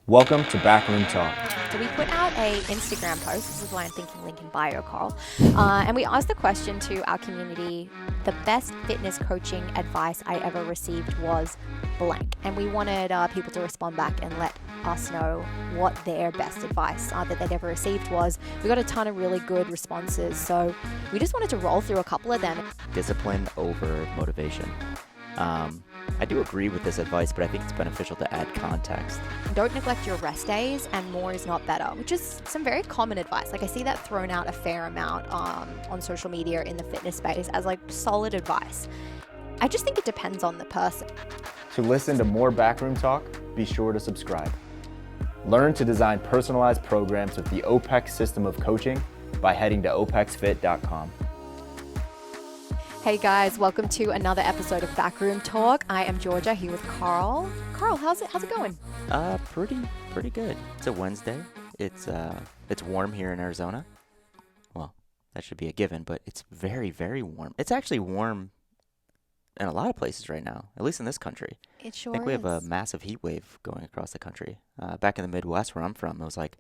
Welcome to Backroom Talk. So we put out a Instagram post. This is why I'm thinking link in bio, Carl. And we asked the question to our community, the best fitness coaching advice I ever received was blank. And we wanted people to respond back and let us know what their best advice that they'd ever received was. We got a ton of really good responses. So we just wanted to roll through a couple of them. Discipline over motivation. I do agree with this advice, but I think it's beneficial to add context. Don't neglect your rest days, and more is not better, which is some very common advice. Like I see that thrown out a fair amount on social media in the fitness space as like solid advice. I just think it depends on the person. To listen to more Backroom Talk, be sure to subscribe. Learn to design personalized programs with the OPEX system of coaching by heading to opexfit.com. Hey guys, welcome to another episode of Backroom Talk. I am Georgia here with Carl. Carl, how's it going? Pretty good. It's a Wednesday. It's warm here in Arizona. Well, that should be a given, but it's very, very warm. It's actually warm in a lot of places right now, at least in this country. It sure I think we have a is. massive heat wave going across the country. Back in the Midwest where I'm from, it was like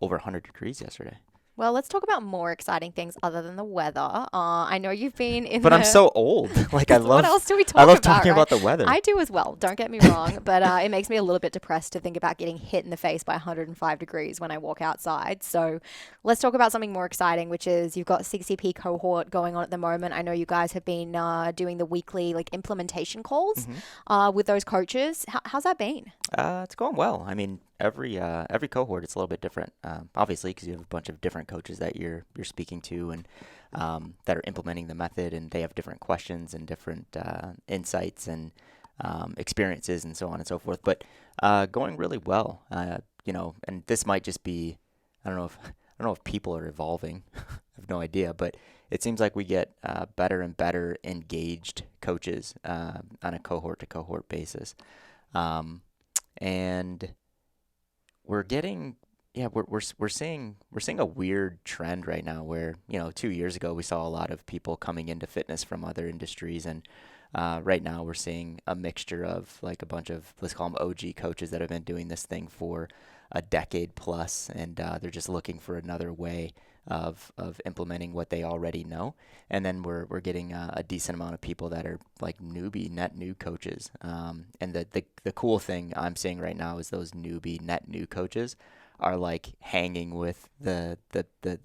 over 100 degrees yesterday. Well, let's talk about more exciting things other than the weather. I know you've been in But I'm so old. Like I love what else do we talk I love about, talking right? about the weather. I do as well. Don't get me wrong, but it makes me a little bit depressed to think about getting hit in the face by 105 degrees when I walk outside. So let's talk about something more exciting, which is you've got CCP cohort going on at the moment. I know you guys have been doing the weekly like implementation calls with those coaches. How's that been? It's going well. I mean, every cohort it's a little bit different, obviously, because you have a bunch of different coaches that you're speaking to and that are implementing the method, and they have different questions and different insights and experiences and so on and so forth. But going really well, and this might just be, I don't know if people are evolving. I have no idea, but it seems like we get better and better engaged coaches on a cohort to cohort basis. And we're getting, we're seeing a weird trend right now where, 2 years ago we saw a lot of people coming into fitness from other industries, and right now we're seeing a mixture of like a bunch of, let's call them OG coaches that have been doing this thing for a decade plus, and they're just looking for another way of implementing what they already know. And then we're getting a decent amount of people that are like net new coaches. And the cool thing I'm seeing right now is those net new coaches are like hanging with the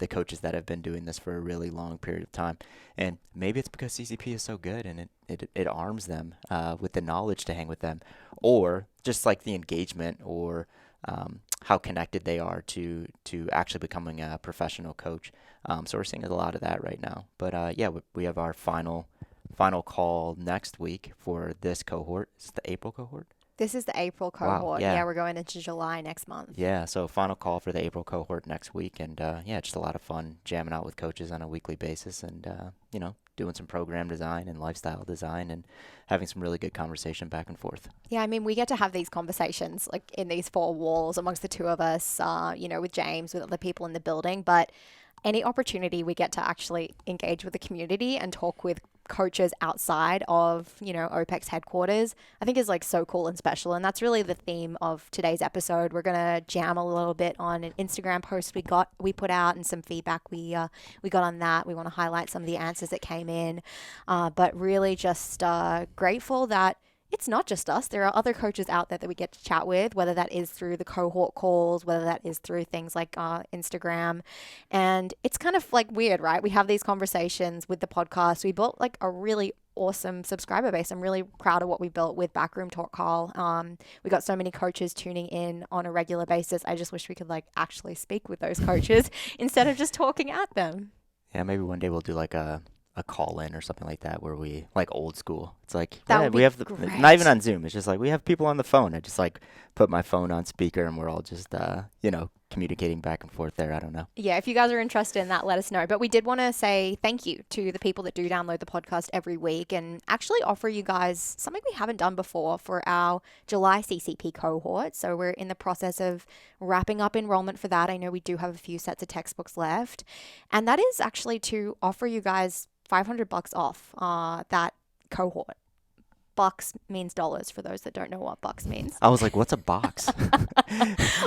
coaches that have been doing this for a really long period of time. And maybe it's because CCP is so good and it arms them with the knowledge to hang with them, or just like the engagement or how connected they are to actually becoming a professional coach. So we're seeing a lot of that right now. But we have our final call next week for this cohort. Is it the April cohort? This is the April cohort. Wow, yeah. We're going into July next month. Yeah, so final call for the April cohort next week. And just a lot of fun jamming out with coaches on a weekly basis and, doing some program design and lifestyle design and having some really good conversation back and forth. Yeah, I mean, we get to have these conversations like in these four walls amongst the two of us, with James, with other people in the building. But any opportunity we get to actually engage with the community and talk with coaches outside of, OPEX headquarters, I think is like so cool and special. And that's really the theme of today's episode. We're going to jam a little bit on an Instagram post we put out and some feedback we got on that. We want to highlight some of the answers that came in, but really just grateful that it's not just us. There are other coaches out there that we get to chat with, whether that is through the cohort calls, whether that is through things like Instagram. And it's kind of like weird, right? We have these conversations with the podcast. We built like a really awesome subscriber base. I'm really proud of what we built with Backroom Talk, Carl. We got so many coaches tuning in on a regular basis. I just wish we could like actually speak with those coaches instead of just talking at them. Yeah, maybe one day we'll do like a call in or something like that where we like old school. It's like we have great. Not even on Zoom. It's just like we have people on the phone. I just like put my phone on speaker and we're all just communicating back and forth there. I don't know. Yeah, if you guys are interested in that, let us know. But we did want to say thank you to the people that do download the podcast every week and actually offer you guys something we haven't done before for our July CCP cohort. So we're in the process of wrapping up enrollment for that. I know we do have a few sets of textbooks left. And that is actually to offer you guys $500 off that cohort. Bucks means dollars for those that don't know what bucks means. I was like, what's a box?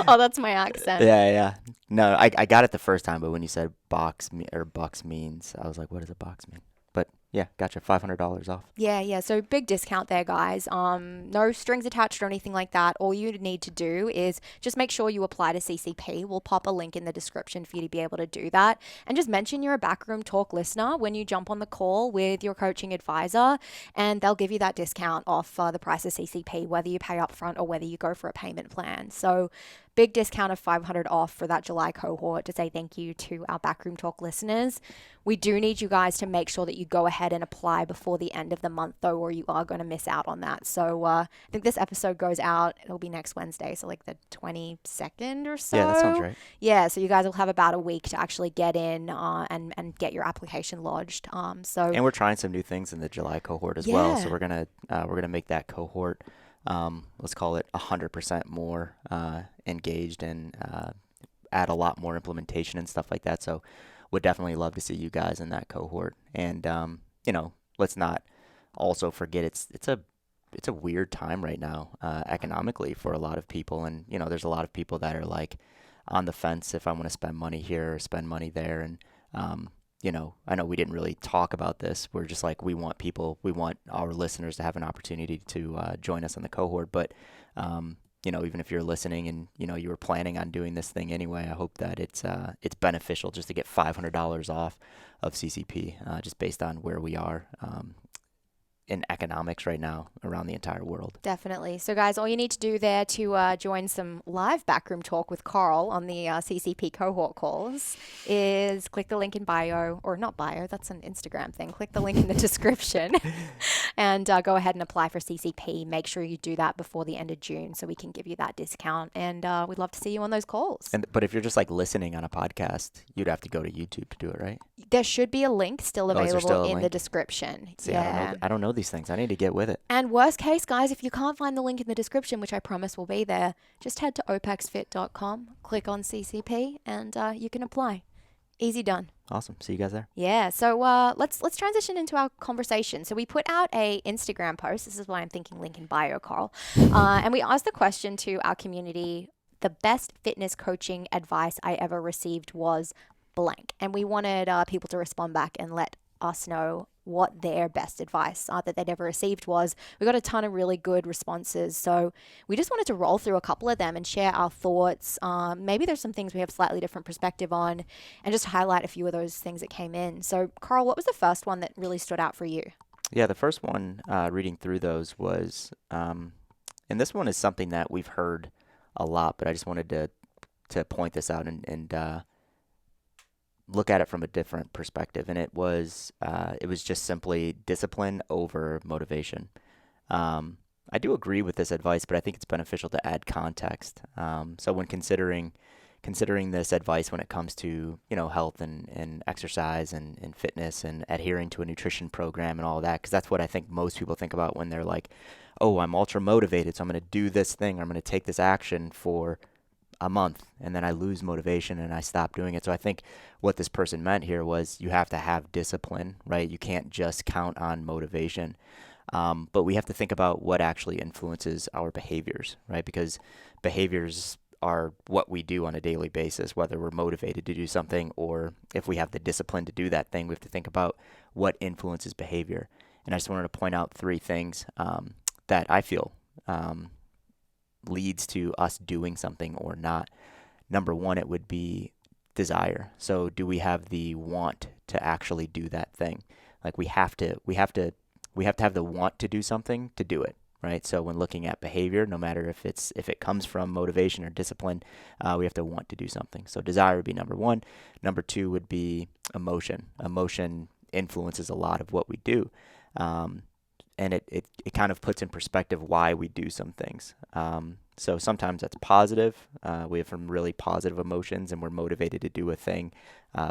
Oh, that's my accent. Yeah. No, I got it the first time, but when you said or bucks means, I was like, what does a box mean? But yeah, gotcha. $500 off. Yeah. So big discount there, guys. No strings attached or anything like that. All you need to do is just make sure you apply to CCP. We'll pop a link in the description for you to be able to do that. And just mention you're a Backroom Talk listener when you jump on the call with your coaching advisor, and they'll give you that discount off the price of CCP, whether you pay upfront or whether you go for a payment plan. So big discount of $500 off for that July cohort to say thank you to our Backroom Talk listeners. We do need you guys to make sure that you go ahead and apply before the end of the month, though, or you are going to miss out on that. So I think this episode goes out, it'll be next Wednesday, so like the 22nd or so. Yeah, that sounds right. Yeah, so you guys will have about a week to actually get in and get your application lodged. And we're trying some new things in the July cohort as well. So we're gonna make that cohort, let's call it 100% more engaged and add a lot more implementation and stuff like that. So would definitely love to see you guys in that cohort. And let's not also forget it's a weird time right now economically for a lot of people. And there's a lot of people that are like on the fence if I want to spend money here or spend money there. And I know we didn't really talk about this. We're just like, we want our listeners to have an opportunity to join us on the cohort. But, even if you're listening and, you were planning on doing this thing anyway, I hope that it's beneficial just to get $500 off of CCP, just based on where we are in economics right now around the entire world. Definitely. So guys, all you need to do there to join some live Backroom Talk with Carl on the CCP cohort calls is click the link in bio, or not bio, that's an Instagram thing. Click the link in the description and go ahead and apply for CCP. Make sure you do that before the end of June so we can give you that discount. And we'd love to see you on those calls. But if you're just like listening on a podcast, you'd have to go to YouTube to do it, right? There should be a link still available in the description. See, yeah. I don't know these things. I need to get with it. And worst case, guys, if you can't find the link in the description, which I promise will be there, just head to opexfit.com, click on CCP, and you can apply. Easy done. Awesome. See you guys there. Yeah. So let's transition into our conversation. So we put out a Instagram post. This is why I'm thinking link in bio, Carl. And we asked the question to our community: the best fitness coaching advice I ever received was blank. And we wanted people to respond back and let us know what their best advice that they'd ever received was. We got a ton of really good responses. So we just wanted to roll through a couple of them and share our thoughts. Maybe there's some things we have slightly different perspective on, and just highlight a few of those things that came in. So Carl, what was the first one that really stood out for you? Yeah, the first one, reading through those was, and this one is something that we've heard a lot, but I just wanted to point this out and look at it from a different perspective. And it was just simply discipline over motivation. I do agree with this advice, but I think it's beneficial to add context. So when considering this advice when it comes to, health and exercise and fitness and adhering to a nutrition program and all that, because that's what I think most people think about when they're like, oh, I'm ultra motivated, so I'm going to do this thing, or I'm going to take this action for a month, and then I lose motivation and I stop doing it. So I think what this person meant here was you have to have discipline, right? You can't just count on motivation. But we have to think about what actually influences our behaviors, right? Because behaviors are what we do on a daily basis, whether we're motivated to do something or if we have the discipline to do that thing. We have to think about what influences behavior. And I just wanted to point out 3 things that I feel leads to us doing something or not. Number 1, it would be desire. So do we have the want to actually do that thing? Like we have to have the want to do something to do it, right? So when looking at behavior, no matter if it comes from motivation or discipline, we have to want to do something. So desire would be number 1. Number 2 would be emotion. Emotion influences a lot of what we do. And it kind of puts in perspective why we do some things. So sometimes that's positive. We have some really positive emotions and we're motivated to do a thing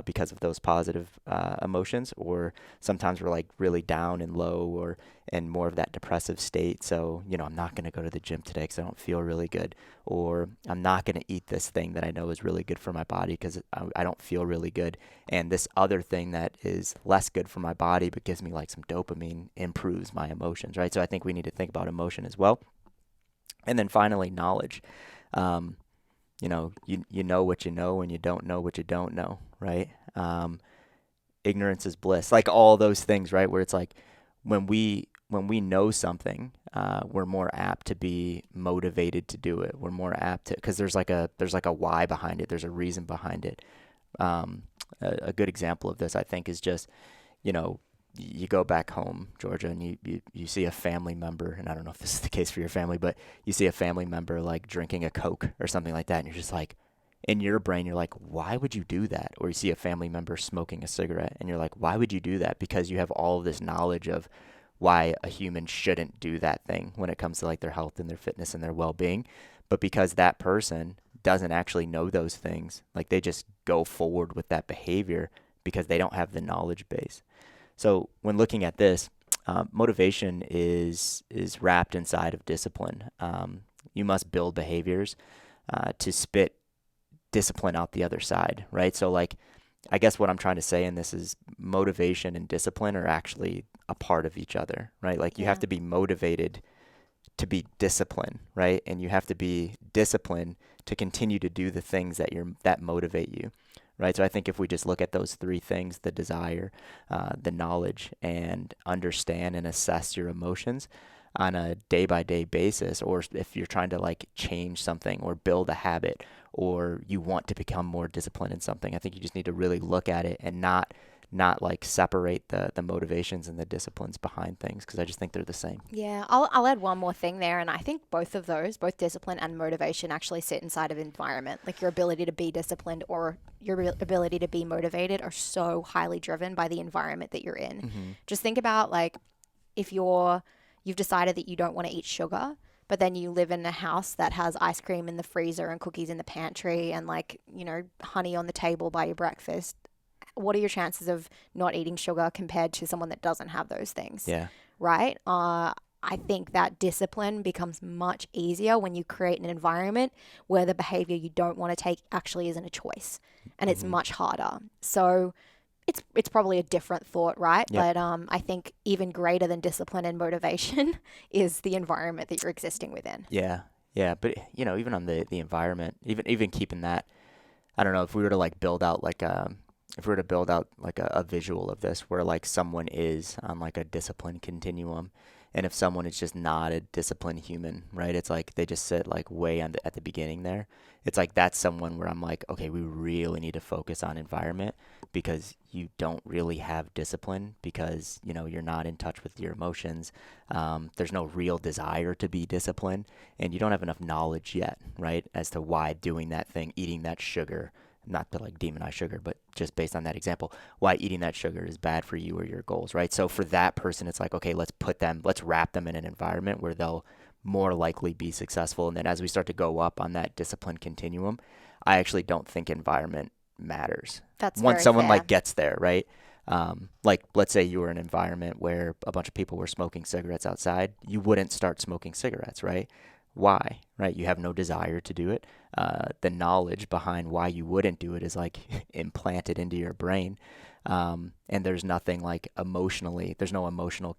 because of those positive emotions. Or sometimes we're like really down and low or in more of that depressive state. So, I'm not going to go to the gym today because I don't feel really good. Or I'm not going to eat this thing that I know is really good for my body because I don't feel really good. And this other thing that is less good for my body but gives me like some dopamine improves my emotions, right? So I think we need to think about emotion as well. And then finally, knowledge. You know what you know and you don't know what you don't know, right? Ignorance is bliss. Like all those things, right? Where it's like when we know something, we're more apt to be motivated to do it. We're more apt to because there's like a why behind it. There's a reason behind it. A good example of this, I think, is just you go back home, Georgia, and you see a family member, and I don't know if this is the case for your family, but you see a family member like drinking a Coke or something like that, and you're just like, in your brain, you're like, why would you do that? Or you see a family member smoking a cigarette, and you're like, why would you do that? Because you have all of this knowledge of why a human shouldn't do that thing when it comes to like their health and their fitness and their well-being. But because that person doesn't actually know those things, like they just go forward with that behavior because they don't have the knowledge base. So when looking at this, motivation is wrapped inside of discipline. You must build behaviors to spit discipline out the other side, right? So like, I guess what I'm trying to say in this is motivation and discipline are actually a part of each other, right? Like you have to be motivated to be disciplined, right? And you have to be disciplined to continue to do the things that motivate you. Right. So I think if we just look at those three things, the desire, the knowledge, and understand and assess your emotions on a day by day basis, or if you're trying to like change something or build a habit or you want to become more disciplined in something, I think you just need to really look at it and not like separate the motivations and the disciplines behind things, because I just think they're the same. Yeah, I'll add one more thing there, and I think both of those, both discipline and motivation, actually sit inside of environment. Like your ability to be disciplined or your ability to be motivated are so highly driven by the environment that you're in. Mm-hmm. Just think about like if you've decided that you don't want to eat sugar, but then you live in a house that has ice cream in the freezer and cookies in the pantry and like, honey on the table by your breakfast. What are your chances of not eating sugar compared to someone that doesn't have those things? Yeah. Right? I think that discipline becomes much easier when you create an environment where the behavior you don't want to take actually isn't a choice, and it's much harder. So it's probably a different thought, right? Yep. But I think even greater than discipline and motivation is the environment that you're existing within. Yeah. Yeah. But, even on the environment, even keeping that, I don't know, if we were to like build out like a visual of this where like someone is on like a discipline continuum, and if someone is just not a disciplined human, right? It's like they just sit like way at the beginning there. It's like that's someone where I'm like, okay, we really need to focus on environment because you don't really have discipline because, you're not in touch with your emotions. There's no real desire to be disciplined, and you don't have enough knowledge yet, right? As to why doing that thing, eating that sugar, not to like demonize sugar, but just based on that example, why eating that sugar is bad for you or your goals, right? So for that person, it's like, okay, let's wrap them in an environment where they'll more likely be successful. And then as we start to go up on that discipline continuum, I actually don't think environment matters. That's once very someone fair. like gets there, right? Like let's say you were in an environment where a bunch of people were smoking cigarettes outside, you wouldn't start smoking cigarettes, right? Why, right? You have no desire to do it. The knowledge behind why you wouldn't do it is like implanted into your brain. And there's nothing like there's no emotional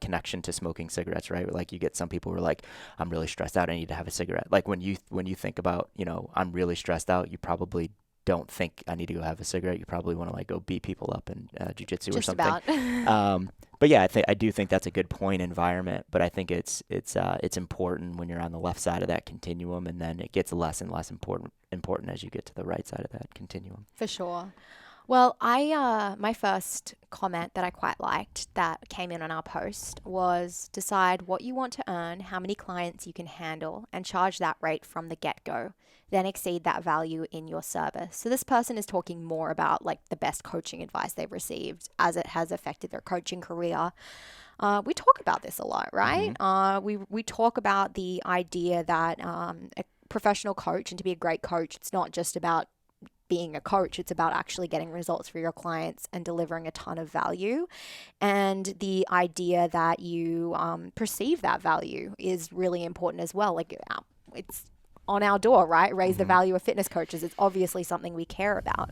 connection to smoking cigarettes, right? Like you get some people who are like, I'm really stressed out, I need to have a cigarette. Like when you think about, I'm really stressed out, you probably don't think I need to go have a cigarette. You probably want to like go beat people up in jiu-jitsu or Just something. about. But yeah, I do think that's a good point, environment. But I think it's important when you're on the left side of that continuum, and then it gets less and less important as you get to the right side of that continuum. For sure. Well, my first comment that I quite liked that came in on our post was decide what you want to earn, how many clients you can handle, and charge that rate from the get-go. Then exceed that value in your service. So this person is talking more about like the best coaching advice they've received as it has affected their coaching career. We talk about this a lot, right? Mm-hmm. We talk about the idea that a professional coach, and to be a great coach, it's not just about being a coach, it's about actually getting results for your clients and delivering a ton of value. And the idea that you perceive that value is really important as well. Like it's on our door, right? Raise the Mm-hmm. value of fitness coaches. It's obviously something we care about.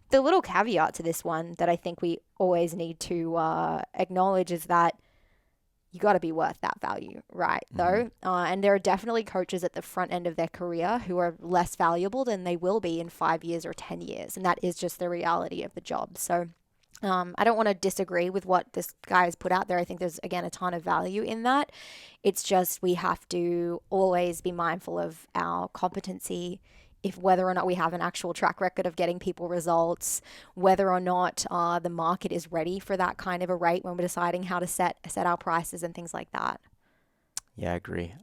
The little caveat to this one that I think we always need to acknowledge is that you got to be worth that value, right? Mm-hmm. Though, and there are definitely coaches at the front end of their career who are less valuable than they will be in 5 years or 10 years, and that is just the reality of the job. So, I don't want to disagree with what this guy has put out there. I think there's again a ton of value in that. It's just we have to always be mindful of our competency, if whether or not we have an actual track record of getting people results, whether or not the market is ready for that kind of a rate when we're deciding how to set our prices and things like that. Yeah, I agree.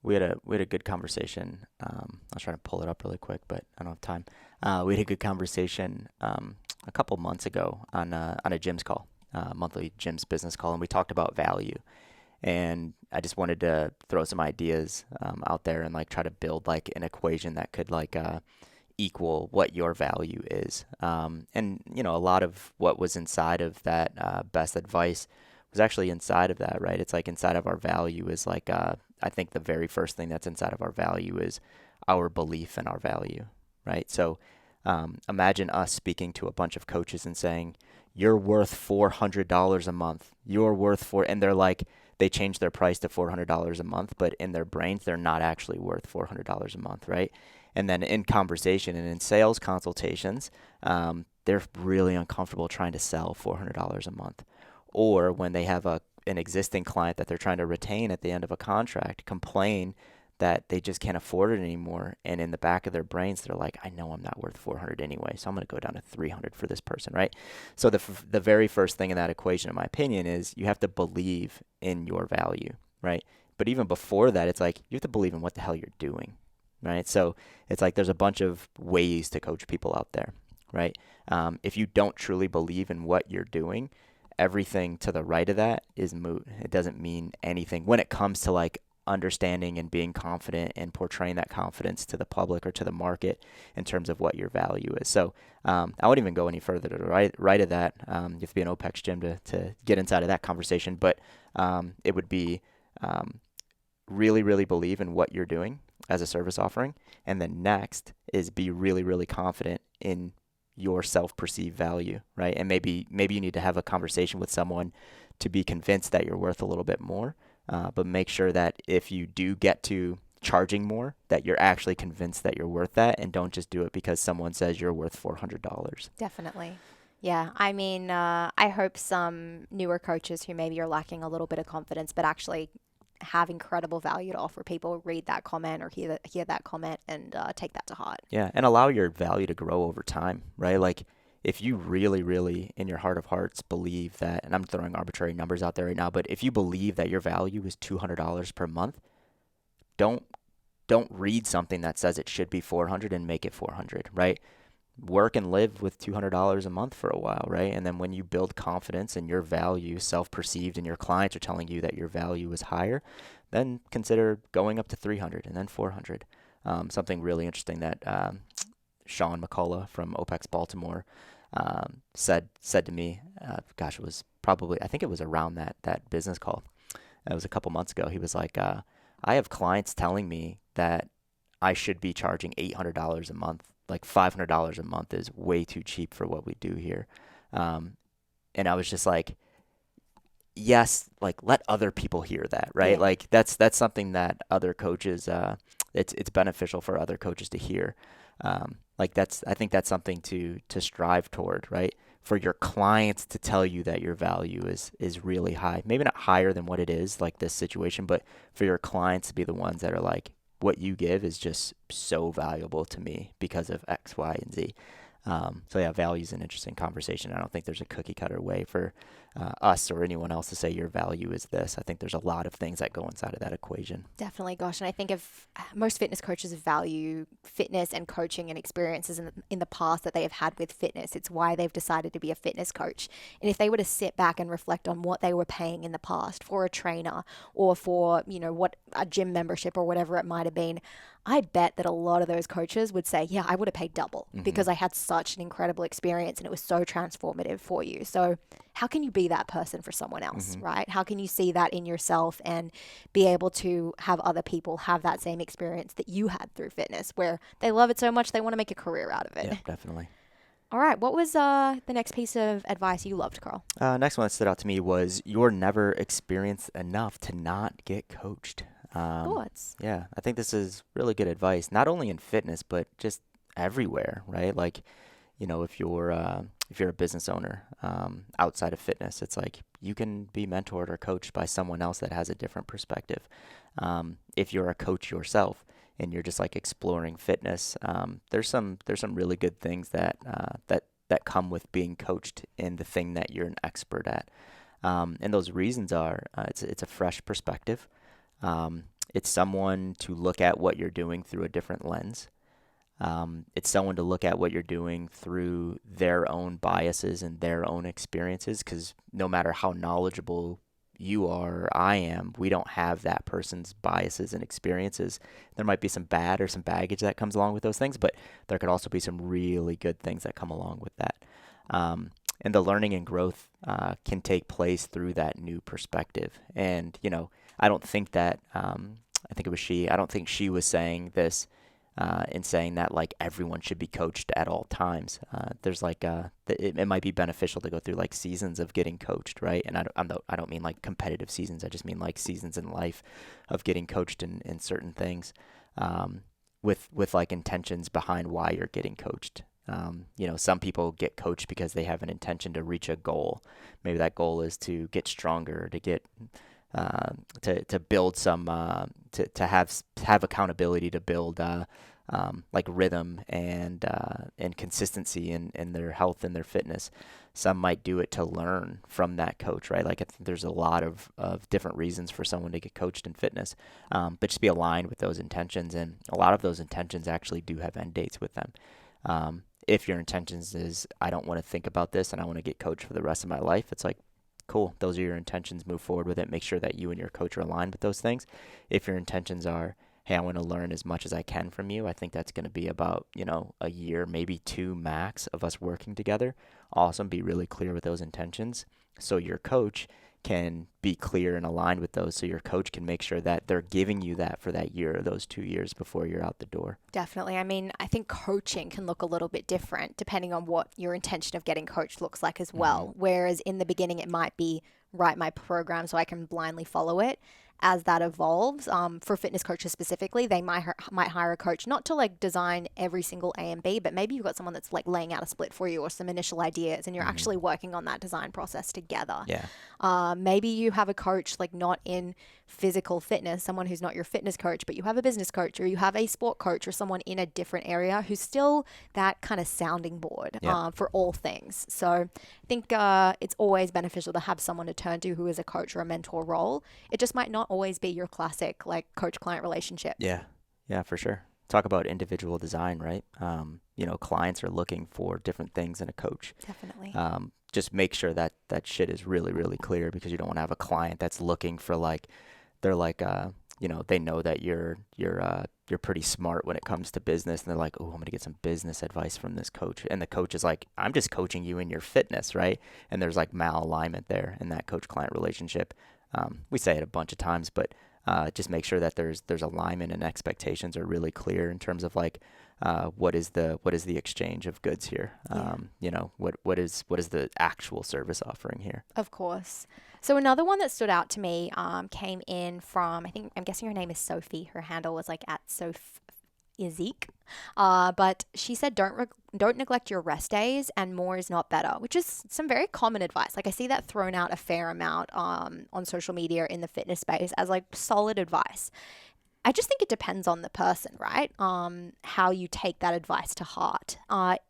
We had a good conversation. I was trying to pull it up really quick, but I don't have time. We had a good conversation a couple months ago on a Jim's call, monthly Jim's business call, and we talked about value. And I just wanted to throw some ideas out there and like try to build like an equation that could like equal what your value is. And you know, a lot of what was inside of that best advice was actually inside of that, right? It's like inside of our value is like I think the very first thing that's inside of our value is our belief in our value, right? So imagine us speaking to a bunch of coaches and saying, "You're worth $400 a month. You're worth and they're like, they change their price to $400 a month, but in their brains, they're not actually worth $400 a month, right? And then in conversation and in sales consultations, they're really uncomfortable trying to sell $400 a month. Or when they have an existing client that they're trying to retain at the end of a contract, complain that they just can't afford it anymore. And in the back of their brains, they're like, I know I'm not worth 400 anyway, so I'm going to go down to 300 for this person, right? So the very first thing in that equation, in my opinion, is you have to believe in your value, right? But even before that, it's like you have to believe in what the hell you're doing, right? So it's like there's a bunch of ways to coach people out there, right? If you don't truly believe in what you're doing, everything to the right of that is moot. It doesn't mean anything when it comes to like understanding and being confident and portraying that confidence to the public or to the market in terms of what your value is. So I won't even go any further to the right of that. You have to be an OPEX gym to get inside of that conversation, but it would be really, really believe in what you're doing as a service offering. And then next is be really, really confident in your self-perceived value, right? And maybe you need to have a conversation with someone to be convinced that you're worth a little bit more. But make sure that if you do get to charging more, that you're actually convinced that you're worth that, and don't just do it because someone says you're worth $400. Definitely. Yeah. I mean, I hope some newer coaches who maybe are lacking a little bit of confidence, but actually have incredible value to offer people, read that comment or hear that comment and take that to heart. Yeah, and allow your value to grow over time, right? Like if you really, really in your heart of hearts believe that, and I'm throwing arbitrary numbers out there right now, but if you believe that your value is $200 per month, don't read something that says it should be 400 and make it 400, right? Work and live with $200 a month for a while, right? And then when you build confidence in your value, self-perceived, and your clients are telling you that your value is higher, then consider going up to 300 and then 400. Something really interesting that Sean McCullough from OPEX Baltimore said to me, gosh, it was probably, I think it was around that business call. It was a couple months ago. He was like, I have clients telling me that I should be charging $800 a month. Like $500 a month is way too cheap for what we do here. And I was just like, yes, like let other people hear that, right? Yeah. Like that's something that other coaches, it's beneficial for other coaches to hear. I think that's something to strive toward, right? For your clients to tell you that your value is really high, maybe not higher than what it is, like this situation, but for your clients to be the ones that are like, what you give is just so valuable to me because of X, Y, and Z. So yeah, value is an interesting conversation. I don't think there's a cookie cutter way for us or anyone else to say your value is this. I think there's a lot of things that go inside of that equation. Definitely, gosh. And I think if most fitness coaches value fitness and coaching and experiences in the past that they have had with fitness, it's why they've decided to be a fitness coach. And if they were to sit back and reflect on what they were paying in the past for a trainer or for, what a gym membership or whatever it might have been, I bet that a lot of those coaches would say, yeah, I would have paid double because I had such an incredible experience and it was so transformative for you. So how can you be that person for someone else, right? How can you see that in yourself and be able to have other people have that same experience that you had through fitness where they love it so much they want to make a career out of it? Yeah, definitely. All right. What was the next piece of advice you loved, Carl? Next one that stood out to me was you're never experienced enough to not get coached. Thoughts? Yeah, I think this is really good advice, not only in fitness, but just everywhere, right? Like, if you're a business owner outside of fitness, it's like you can be mentored or coached by someone else that has a different perspective. If you're a coach yourself and you're just like exploring fitness, there's some really good things that come with being coached in the thing that you're an expert at. And those reasons are it's a fresh perspective. It's someone to look at what you're doing through a different lens. It's someone to look at what you're doing through their own biases and their own experiences, because no matter how knowledgeable you are or I am, we don't have that person's biases and experiences. There might be some bad or some baggage that comes along with those things, but there could also be some really good things that come along with that. And the learning and growth can take place through that new perspective. And, I don't think that, I think it was she, I don't think she was saying this in saying that like everyone should be coached at all times. There's like, it might be beneficial to go through like seasons of getting coached, right? And I don't mean like competitive seasons. I just mean like seasons in life of getting coached in certain things with like intentions behind why you're getting coached. Some people get coached because they have an intention to reach a goal. Maybe that goal is to get stronger, to get to build some to have accountability, to build like rhythm and consistency in their health and their fitness. Some might do it to learn from that coach, right? Like I think there's a lot of different reasons for someone to get coached in fitness, but just be aligned with those intentions. And a lot of those intentions actually do have end dates with them. If your intentions is, I don't want to think about this and I want to get coached for the rest of my life, it's like, cool, those are your intentions, move forward with it, make sure that you and your coach are aligned with those things. If your intentions are, hey, I want to learn as much as I can from you, I think that's going to be about, a year, maybe 2 max of us working together. Awesome, be really clear with those intentions so your coach can be clear and aligned with those, so your coach can make sure that they're giving you that for that year or those 2 years before you're out the door. Definitely. I mean, I think coaching can look a little bit different depending on what your intention of getting coached looks like as well. Whereas in the beginning, it might be write my program so I can blindly follow it. As that evolves, for fitness coaches specifically, they might hire a coach not to like design every single A and B, but maybe you've got someone that's like laying out a split for you or some initial ideas, and you're actually working on that design process together. Yeah. Maybe you have a coach like not in physical fitness, someone who's not your fitness coach, but you have a business coach or you have a sport coach or someone in a different area who's still that kind of sounding board for all things. So I think it's always beneficial to have someone to turn to who is a coach or a mentor role. It just might not always be your classic like coach-client relationship. Yeah, for sure. Talk about individual design, right? Clients are looking for different things in a coach. Definitely. Just make sure that shit is really, really clear, because you don't want to have a client that's looking for like, they're like, they know that you're pretty smart when it comes to business, and they're like, oh, I'm gonna get some business advice from this coach, and the coach is like, I'm just coaching you in your fitness, right? And there's like malalignment there in that coach-client relationship. We say it a bunch of times, but just make sure that there's alignment and expectations are really clear in terms of like what is the exchange of goods here. What is the actual service offering here? Of course. So another one that stood out to me came in from, I'm guessing her name is Sophie. Her handle was like at Sophizik. But she said, don't neglect your rest days, and more is not better, which is some very common advice. Like I see that thrown out a fair amount on social media in the fitness space as like solid advice. I just think it depends on the person, right? How you take that advice to heart.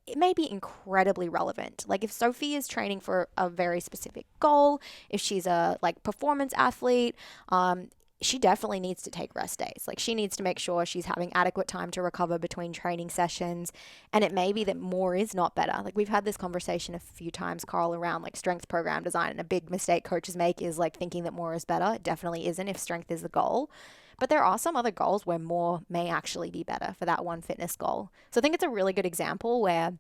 It may be incredibly relevant. Like if Sophie is training for a very specific goal, if she's a like performance athlete, she definitely needs to take rest days. Like she needs to make sure she's having adequate time to recover between training sessions. And it may be that more is not better. Like we've had this conversation a few times, Carl, around like strength program design. And a big mistake coaches make is like thinking that more is better. It definitely isn't if strength is the goal. But there are some other goals where more may actually be better for that one fitness goal. So I think it's a really good example where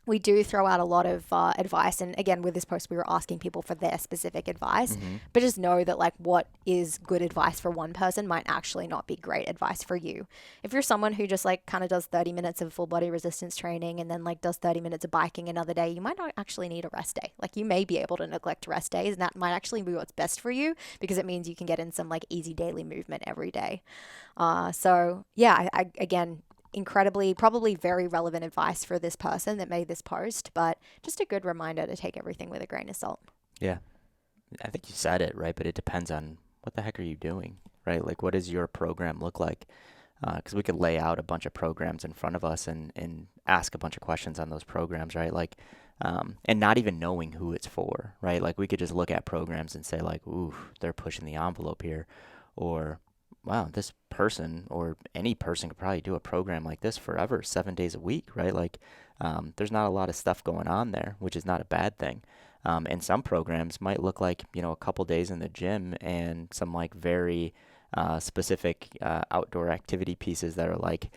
we do throw out a lot of advice. And again, with this post, we were asking people for their specific advice. But just know that like what is good advice for one person might actually not be great advice for you. If you're someone who just like kind of does 30 minutes of full body resistance training and then like does 30 minutes of biking another day, you might not actually need a rest day. Like you may be able to neglect rest days, and that might actually be what's best for you because it means you can get in some like easy daily movement every day. So yeah, I again, incredibly, probably very relevant advice for this person that made this post, but just a good reminder to take everything with a grain of salt. Yeah. I think you said it, right? But it depends on what the heck are you doing, right? Like, what does your program look like? Because we could lay out a bunch of programs in front of us and ask a bunch of questions on those programs, right? Like, and not even knowing who it's for, right? Like, we could just look at programs and say, like, ooh, they're pushing the envelope here. Or, wow, this person or any person could probably do a program like this forever, 7 days a week, right? Like, there's not a lot of stuff going on there, which is not a bad thing. And some programs might look like, a couple days in the gym and some like very specific outdoor activity pieces that are like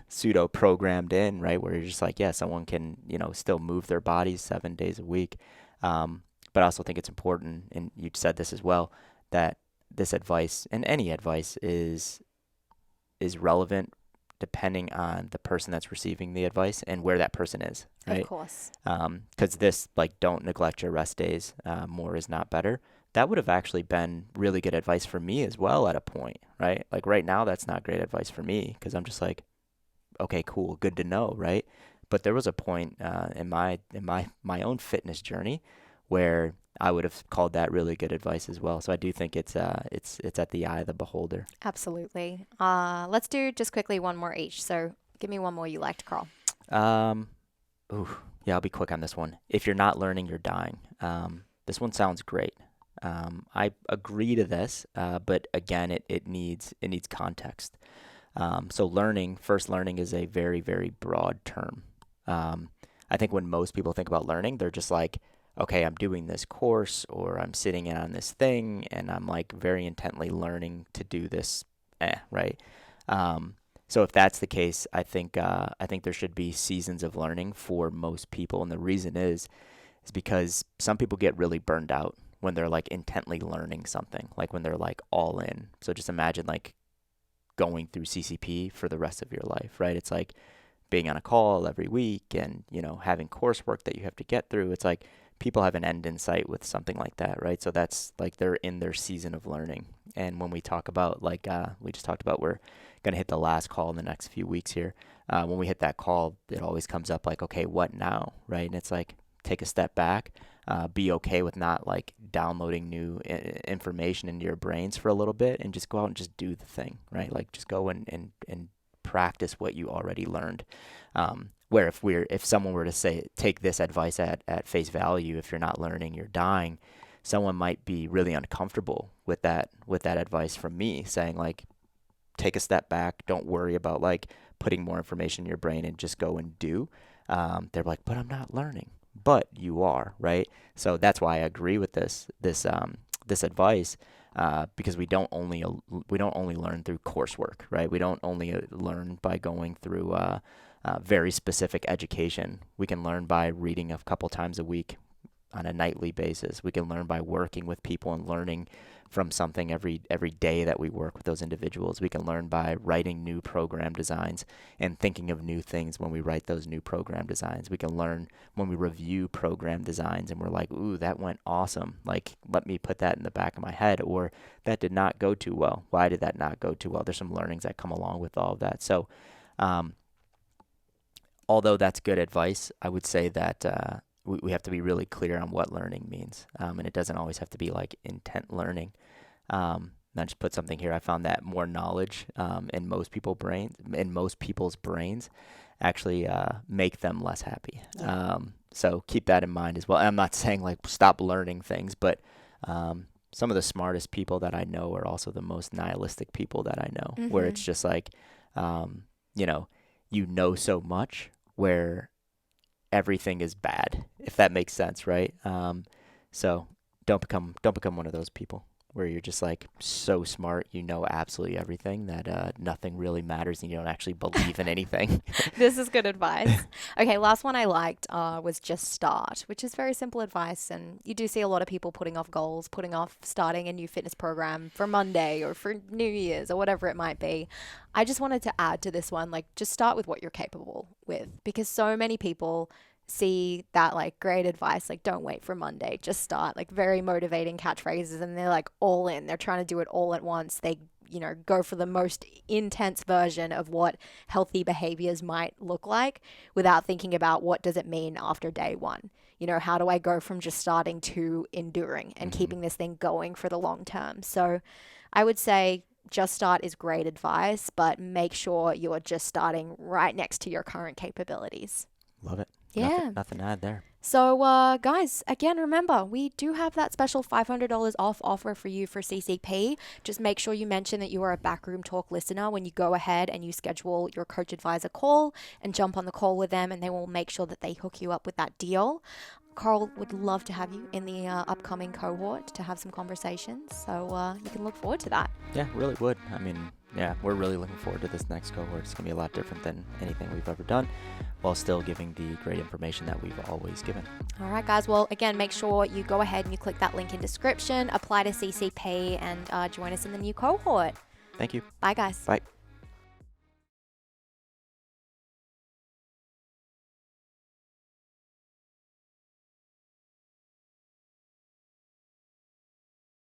pseudo programmed in, right? Where you're just like, yeah, someone can, still move their bodies 7 days a week. But I also think it's important, and you said this as well, that this advice and any advice is relevant depending on the person that's receiving the advice and where that person is, right? Of course. Because this, like, don't neglect your rest days, more is not better. That would have actually been really good advice for me as well at a point, right? Like right now, that's not great advice for me because I'm just like, okay, cool, good to know, right? But there was a point in my own fitness journey where I would have called that really good advice as well. So I do think it's at the eye of the beholder. Absolutely. Let's do just quickly one more each. So give me one more you liked, Carl. Yeah, I'll be quick on this one. If you're not learning, you're dying. This one sounds great. I agree to this, but again, it needs context. So learning is a very, very broad term. I think when most people think about learning, they're just like, okay, I'm doing this course or I'm sitting in on this thing and I'm like very intently learning to do this, right? So if that's the case, I think there should be seasons of learning for most people. And the reason is because some people get really burned out when they're like intently learning something, like when they're like all in. So just imagine like going through CCP for the rest of your life, right? It's like being on a call every week and, having coursework that you have to get through. It's like people have an end in sight with something like that, right? So that's like they're in their season of learning. And when we talk about like, we just talked about we're going to hit the last call in the next few weeks here. When we hit that call, it always comes up like, okay, what now, right? And it's like, take a step back, be okay with not like downloading new information into your brains for a little bit and just go out and just do the thing, right? Like just go and practice what you already learned. Where if someone were to say, take this advice at face value, if you're not learning, you're dying, someone might be really uncomfortable with that advice from me saying like, take a step back. Don't worry about like putting more information in your brain and just go and do. They're like, but I'm not learning. But you are, right? So that's why I agree with this advice, because we don't only learn through coursework, right? We don't only learn by going through very specific education. We can learn by reading a couple times a week on a nightly basis. We can learn by working with people and learning from something every day that we work with those individuals. We can learn by writing new program designs and thinking of new things when we write those new program designs. We can learn when we review program designs and we're like, ooh, that went awesome. Like, let me put that in the back of my head. Or that did not go too well. Why did that not go too well? There's some learnings that come along with all of that. So, although that's good advice, I would say that we have to be really clear on what learning means. And it doesn't always have to be like intent learning. I just put something here. I found that more knowledge in most people's brains actually make them less happy. Yeah. So keep that in mind as well. I'm not saying like stop learning things, but some of the smartest people that I know are also the most nihilistic people that I know, where it's just like, you know so much where everything is bad, if that makes sense, right? So don't become one of those people where you're just like so smart, you know absolutely everything, that nothing really matters and you don't actually believe in anything. This is good advice. Okay, last one I liked was just start, which is very simple advice. And you do see a lot of people putting off goals, putting off starting a new fitness program for Monday or for New Year's or whatever it might be. I just wanted to add to this one, like just start with what you're capable with, because so many people see that like great advice, like don't wait for Monday, just start, like very motivating catchphrases, and they're like all in, they're trying to do it all at once. They go for the most intense version of what healthy behaviors might look like without thinking about what does it mean after day one. How do I go from just starting to enduring and keeping this thing going for the long term? So I would say just start is great advice, but make sure you're just starting right next to your current capabilities. Love it. Yeah. Nothing to add there. So, guys, again, remember, we do have that special $500 off offer for you for CCP. Just make sure you mention that you are a Backroom Talk listener when you go ahead and you schedule your coach advisor call and jump on the call with them, and they will make sure that they hook you up with that deal. Carl would love to have you in the upcoming cohort to have some conversations. So you can look forward to that. Yeah, really would. I mean, yeah, we're really looking forward to this next cohort. It's going to be a lot different than anything we've ever done, while still giving the great information that we've always given. All right, guys. Well, again, make sure you go ahead and you click that link in description, apply to CCP, and join us in the new cohort. Thank you. Bye, guys. Bye.